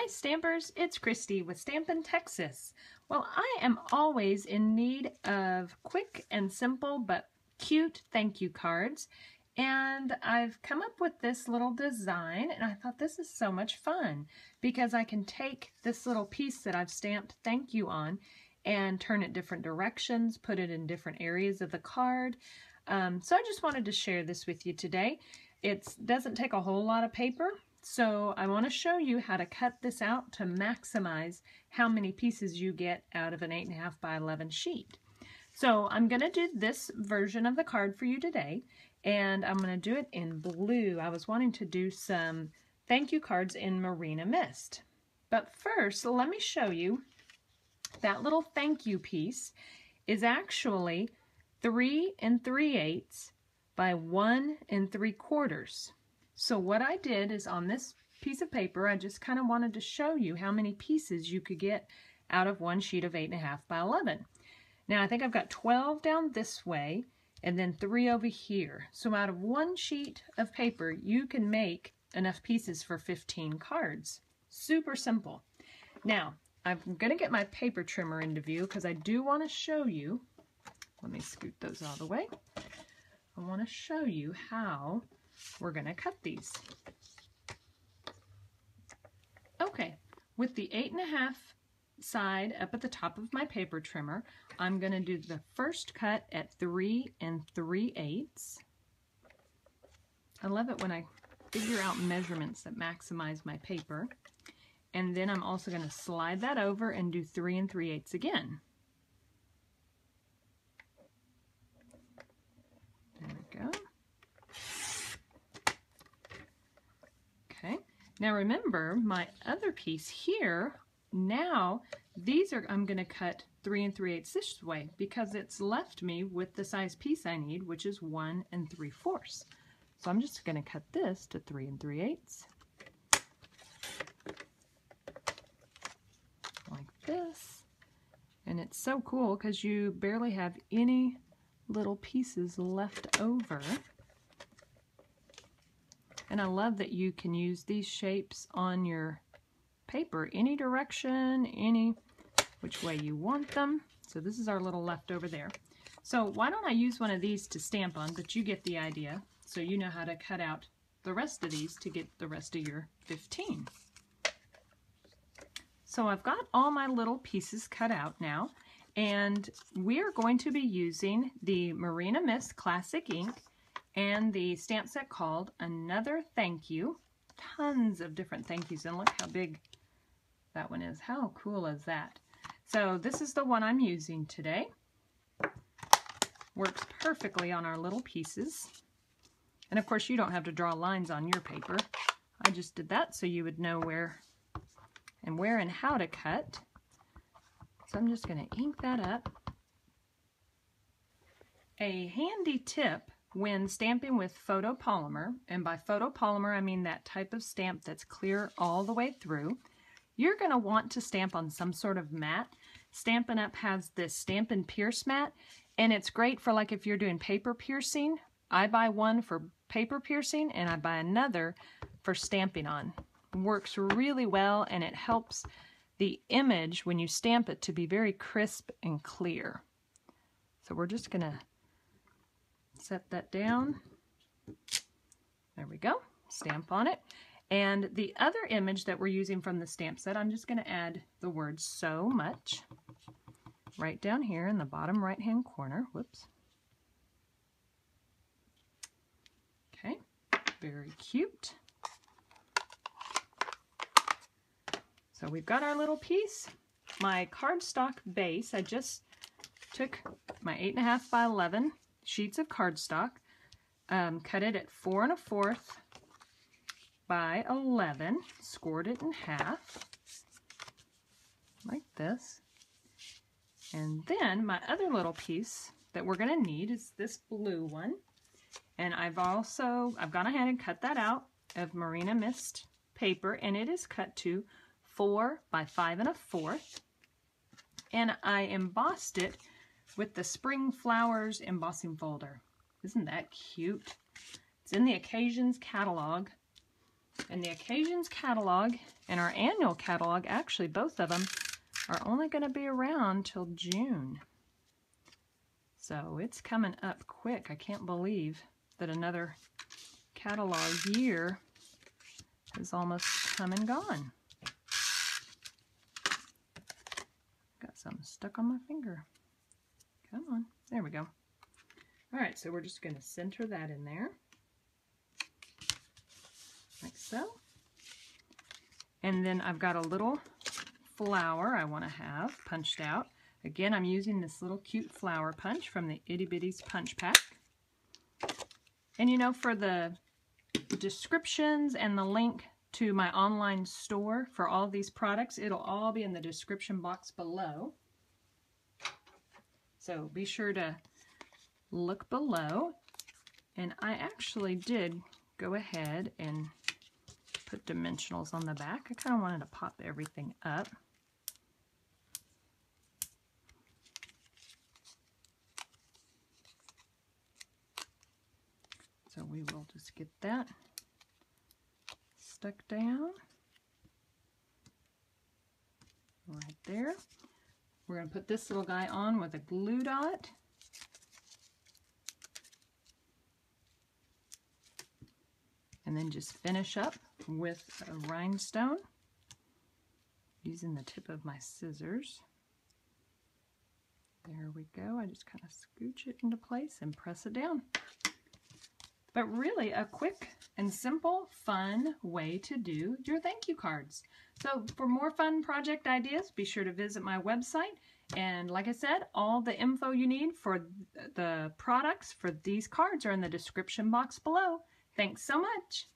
Hi Stampers, it's Christy with Stampin' Texas. Well, I am always in need of quick and simple but cute thank you cards, and I've come up with this little design, and I thought this is so much fun because I can take this little piece that I've stamped thank you on and turn it different directions, put it in different areas of the card. So I just wanted to share this with you today. It doesn't take a whole lot of paper. So I want to show you how to cut this out to maximize how many pieces you get out of an 8.5 by 11 sheet. So I'm going to do this version of the card for you today, and I'm going to do it in blue. I was wanting to do some thank you cards in Marina Mist. But first, let me show you that little thank you piece is actually 3 3/8 by 1 3/4. So what I did is on this piece of paper, I just kind of wanted to show you how many pieces you could get out of one sheet of 8.5 by 11. Now I think I've got 12 down this way and then 3 over here. So out of one sheet of paper, you can make enough pieces for 15 cards. Super simple. Now, I'm going to get my paper trimmer into view because I do want to show you, let me scoot those out of the way. I want to show you how we're going to cut these. Okay, with the 8.5 side up at the top of my paper trimmer, I'm going to do the first cut at 3 3/8. I love it when I figure out measurements that maximize my paper. And then I'm also going to slide that over and do 3 3/8 again. There we go. Okay, now remember my other piece here, now these are, I'm going to cut 3 3/8 this way because it's left me with the size piece I need, which is 1 3/4. So I'm just going to cut this to 3 3/8. Like this. And it's so cool because you barely have any little pieces left over. And I love that you can use these shapes on your paper any direction, any which way you want them. So this is our little leftover there. So why don't I use one of these to stamp on, but you get the idea. So you know how to cut out the rest of these to get the rest of your 15. So I've got all my little pieces cut out now, and we are going to be using the Marina Mist Classic ink and the stamp set called Another Thank You. Tons of different thank yous, and look how big that one is. How cool is that? So this is the one I'm using today. Works perfectly on our little pieces. And of course you don't have to draw lines on your paper. I just did that so you would know where and how to cut. So I'm just going to ink that up. A handy tip when stamping with photopolymer, and by photopolymer I mean that type of stamp that's clear all the way through, you're going to want to stamp on some sort of mat. Stampin' Up! Has this Stampin' Pierce mat, and it's great for like if you're doing paper piercing. I buy one for paper piercing and I buy another for stamping on. Works really well, and it helps the image when you stamp it to be very crisp and clear. So we're just going to set that down. There we go. Stamp on it. And the other image that we're using from the stamp set, I'm just going to add the word so much right down here in the bottom right hand corner. Whoops. Okay, very cute. So we've got our little piece. My cardstock base, I just took my 8.5 by 11 sheets of cardstock, cut it at 4 1/4 by 11, scored it in half, like this. And then my other little piece that we're going to need is this blue one. And I've gone ahead and cut that out of Marina Mist paper, and it is cut to 4 by 5 1/4, and I embossed it with the Spring Flowers embossing folder. Isn't that cute? It's in the Occasions catalog, And the Occasions catalog and our annual catalog, actually both of them, are only going to be around till June. So it's coming up quick. I can't believe that another catalog year is almost come and gone. Got something stuck on my finger. Come on, there we go. All right, so we're just going to center that in there, like so. And then I've got a little flower I want to have punched out. Again, I'm using this little cute flower punch from the Itty Bitties Punch Pack. And you know, for the descriptions and the link to my online store for all of these products, it'll all be in the description box below. So be sure to look below. And I actually did go ahead and put dimensionals on the back. I kind of wanted to pop everything up. So we will just get that stuck down right there. We're going to put this little guy on with a glue dot. And then just finish up with a rhinestone using the tip of my scissors. There we go. I just kind of scooch it into place and press it down. But really a quick and simple, fun way to do your thank you cards. So for more fun project ideas, be sure to visit my website. And like I said, all the info you need for the products for these cards are in the description box below. Thanks so much.